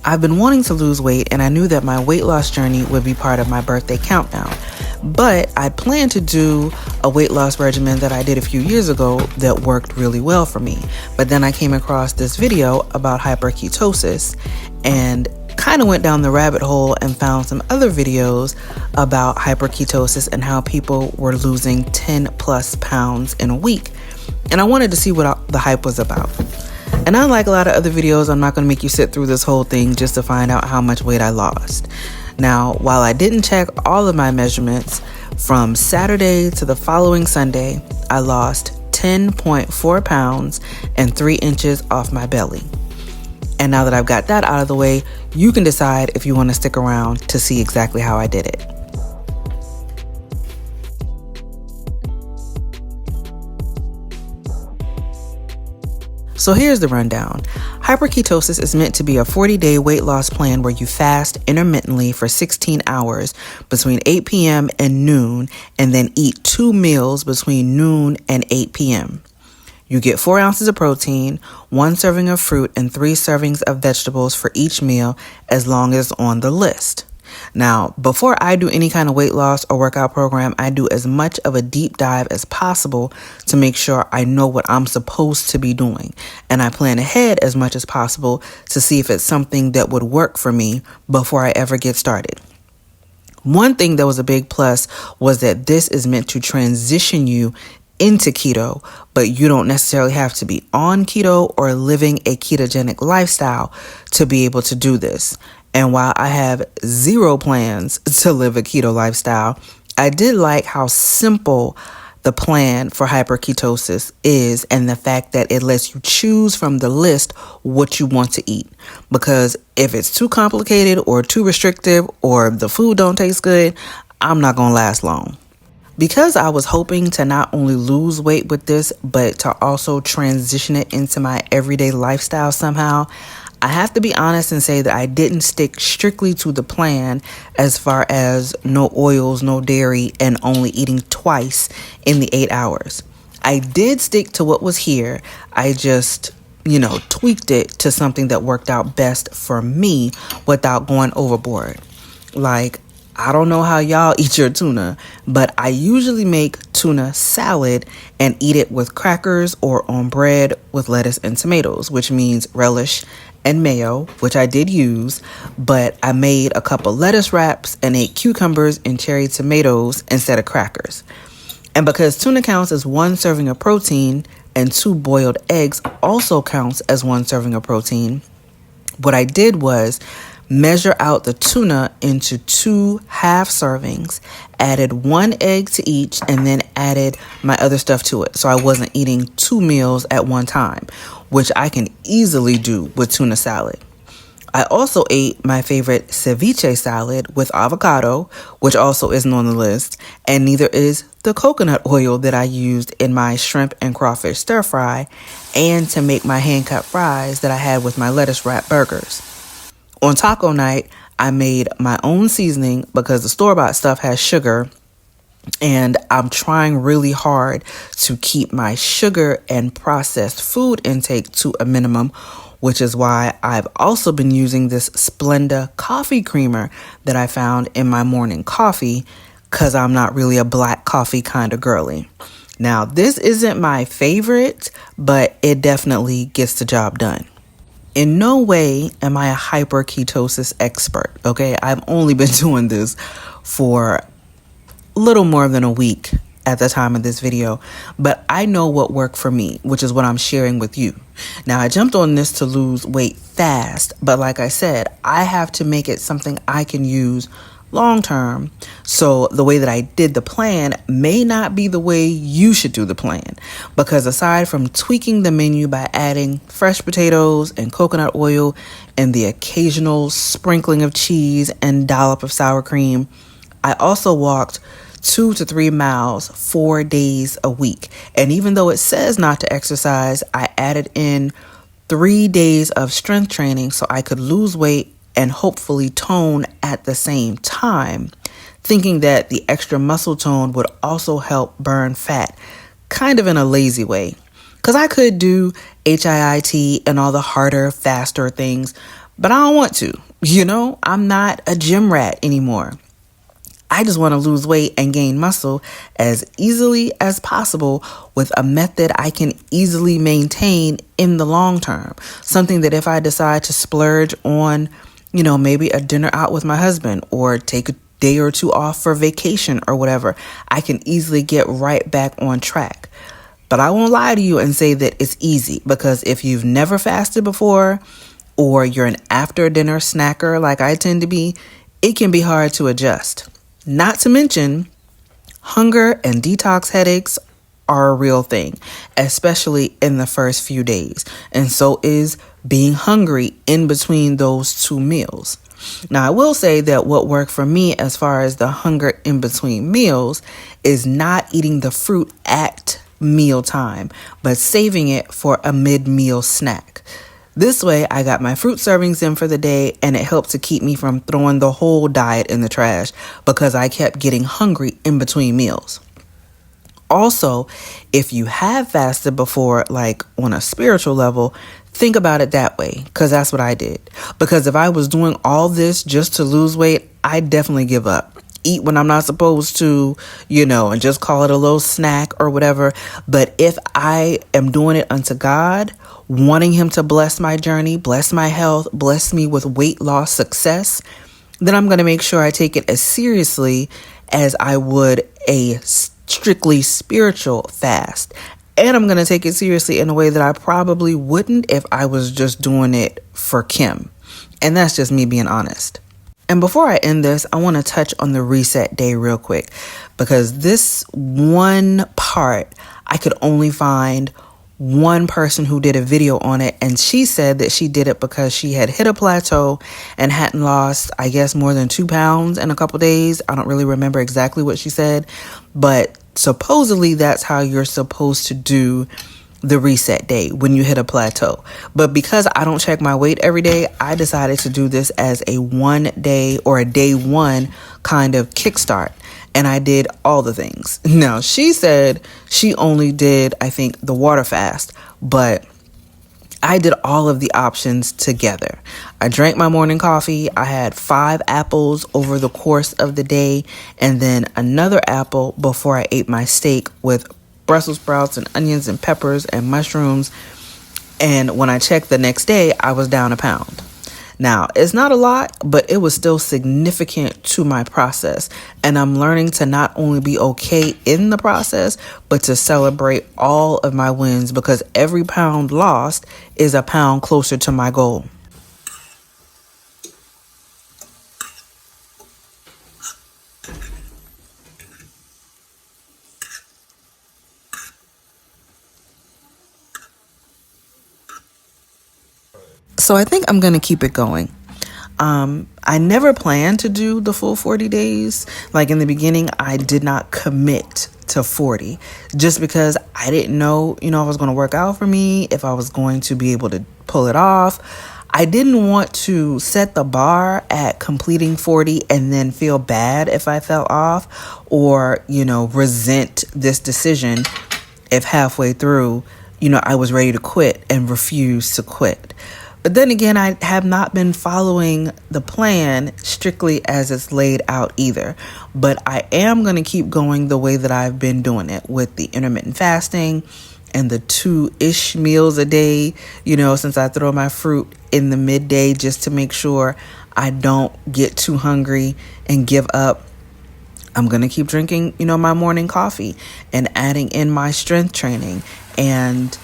I've been wanting to lose weight, and I knew that my weight loss journey would be part of my birthday countdown. But I planned to do a weight loss regimen that I did a few years ago that worked really well for me. But then I came across this video about hyperketosis and kind of went down the rabbit hole and found some other videos about hyperketosis and how people were losing 10 plus pounds in a week. And I wanted to see what the hype was about. And unlike a lot of other videos, I'm not going to make you sit through this whole thing just to find out how much weight I lost. Now, while I didn't check all of my measurements, from Saturday to the following Sunday, I lost 10.4 pounds and 3 inches off my belly. And now that I've got that out of the way, you can decide if you want to stick around to see exactly how I did it. So here's the rundown. Hyperketosis is meant to be a 40-day weight loss plan where you fast intermittently for 16 hours between 8 p.m. and noon, and then eat 2 meals between noon and 8 p.m. You get 4 ounces of protein, 1 serving of fruit, and 3 servings of vegetables for each meal as long as it's on the list. Now, before I do any kind of weight loss or workout program, I do as much of a deep dive as possible to make sure I know what I'm supposed to be doing. And I plan ahead as much as possible to see if it's something that would work for me before I ever get started. One thing that was a big plus was that this is meant to transition you into keto, but you don't necessarily have to be on keto or living a ketogenic lifestyle to be able to do this. And while I have zero plans to live a keto lifestyle, I did like how simple the plan for hyperketosis is and the fact that it lets you choose from the list what you want to eat. Because if it's too complicated or too restrictive or the food don't taste good, I'm not going to last long. Because I was hoping to not only lose weight with this, but to also transition it into my everyday lifestyle somehow, I have to be honest and say that I didn't stick strictly to the plan as far as no oils, no dairy, and only eating twice in the 8 hours. I did stick to what was here. I just, tweaked it to something that worked out best for me without going overboard. Like, I don't know how y'all eat your tuna, but I usually make tuna salad and eat it with crackers or on bread with lettuce and tomatoes, which means relish and mayo, which I did use, but I made a couple lettuce wraps and ate cucumbers and cherry tomatoes instead of crackers. And because tuna counts as 1 serving of protein and 2 boiled eggs also counts as 1 serving of protein, what I did was measure out the tuna into 2 half servings, added 1 egg to each, and then added my other stuff to it. So I wasn't eating 2 meals at one time, which I can easily do with tuna salad. I also ate my favorite ceviche salad with avocado, which also isn't on the list, and neither is the coconut oil that I used in my shrimp and crawfish stir fry, and to make my hand-cut fries that I had with my lettuce wrap burgers. On taco night, I made my own seasoning because the store-bought stuff has sugar, and I'm trying really hard to keep my sugar and processed food intake to a minimum, which is why I've also been using this Splenda coffee creamer that I found in my morning coffee because I'm not really a black coffee kind of girly. Now, this isn't my favorite, but it definitely gets the job done. In no way am I a hyperketosis expert, okay? I've only been doing this for a little more than a week at the time of this video, but I know what worked for me, which is what I'm sharing with you. Now, I jumped on this to lose weight fast, but like I said, I have to make it something I can use long term. So the way that I did the plan may not be the way you should do the plan, because aside from tweaking the menu by adding fresh potatoes and coconut oil and the occasional sprinkling of cheese and dollop of sour cream, I also walked 2 to 3 miles 4 days a week. And even though it says not to exercise, I added in 3 days of strength training so I could lose weight and hopefully tone at the same time, thinking that the extra muscle tone would also help burn fat, kind of in a lazy way. Because I could do HIIT and all the harder, faster things, But I don't want to. I'm not a gym rat anymore. I just want to lose weight and gain muscle as easily as possible with a method I can easily maintain in the long term. Something that if I decide to splurge on, maybe a dinner out with my husband or take a day or two off for vacation or whatever, I can easily get right back on track. But I won't lie to you and say that it's easy, because if you've never fasted before or you're an after dinner snacker like I tend to be, it can be hard to adjust. Not to mention, hunger and detox headaches are a real thing, especially in the first few days. And so is being hungry in between those two meals. Now, I will say that what worked for me as far as the hunger in between meals is not eating the fruit at mealtime, but saving it for a mid-meal snack. This way, I got my fruit servings in for the day, and it helped to keep me from throwing the whole diet in the trash because I kept getting hungry in between meals. Also, if you have fasted before, like on a spiritual level, think about it that way, because that's what I did. Because if I was doing all this just to lose weight, I'd definitely give up. Eat when I'm not supposed to, and just call it a little snack or whatever. But if I am doing it unto God, wanting Him to bless my journey, bless my health, bless me with weight loss success, then I'm going to make sure I take it as seriously as I would a strictly spiritual fast. And I'm going to take it seriously in a way that I probably wouldn't if I was just doing it for Kim. And that's just me being honest. And before I end this, I want to touch on the reset day real quick, because this one part, I could only find one person who did a video on it, and she said that she did it because she had hit a plateau and hadn't lost, I guess, more than 2 pounds in a couple days. I don't really remember exactly what she said, but supposedly that's how you're supposed to do the reset day, when you hit a plateau. But because I don't check my weight every day, I decided to do this as a 1 day or a day one kind of kickstart. And I did all the things. Now, she said she only did, I think, the water fast, but I did all of the options together. I drank my morning coffee. I had 5 apples over the course of the day, and then another apple before I ate my steak with Brussels sprouts and onions and peppers and mushrooms. And when I checked the next day, I was down 1 pound. Now, it's not a lot, but it was still significant to my process. And I'm learning to not only be okay in the process, but to celebrate all of my wins, because every pound lost is a pound closer to my goal. So I think I'm going to keep it going. I never planned to do the full 40 days. Like in the beginning, I did not commit to 40 just because I didn't know, if it was going to work out for me, if I was going to be able to pull it off. I didn't want to set the bar at completing 40 and then feel bad if I fell off, or, resent this decision if halfway through, I was ready to quit and refuse to quit. But then again, I have not been following the plan strictly as it's laid out either. But I am going to keep going the way that I've been doing it, with the intermittent fasting and the 2-ish meals a day, since I throw my fruit in the midday just to make sure I don't get too hungry and give up. I'm going to keep drinking, my morning coffee and adding in my strength training and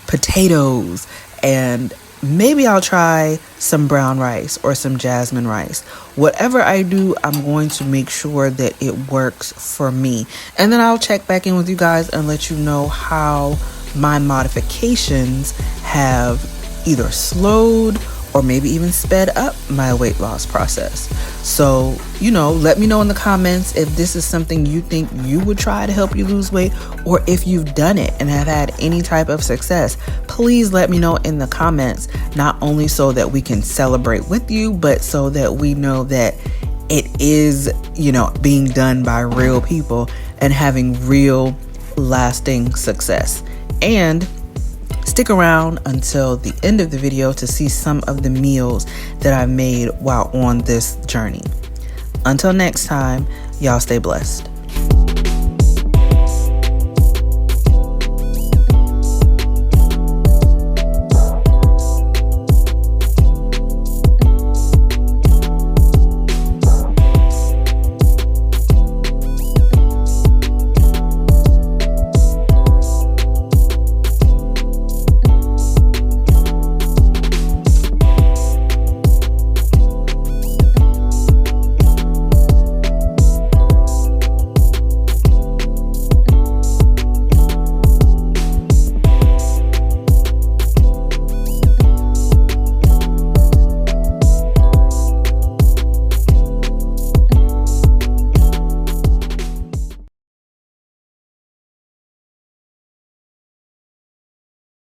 potatoes, and maybe I'll try some brown rice or some jasmine rice. Whatever I do, I'm going to make sure that it works for me. And then I'll check back in with you guys and let you know how my modifications have either slowed or maybe even sped up my weight loss process. So, let me know in the comments if this is something you think you would try to help you lose weight, or if you've done it and have had any type of success. Please let me know in the comments, not only so that we can celebrate with you, but so that we know that it is, being done by real people and having real lasting success. And Stick around until the end of the video to see some of the meals that I made while on this journey. Until next time, y'all stay blessed.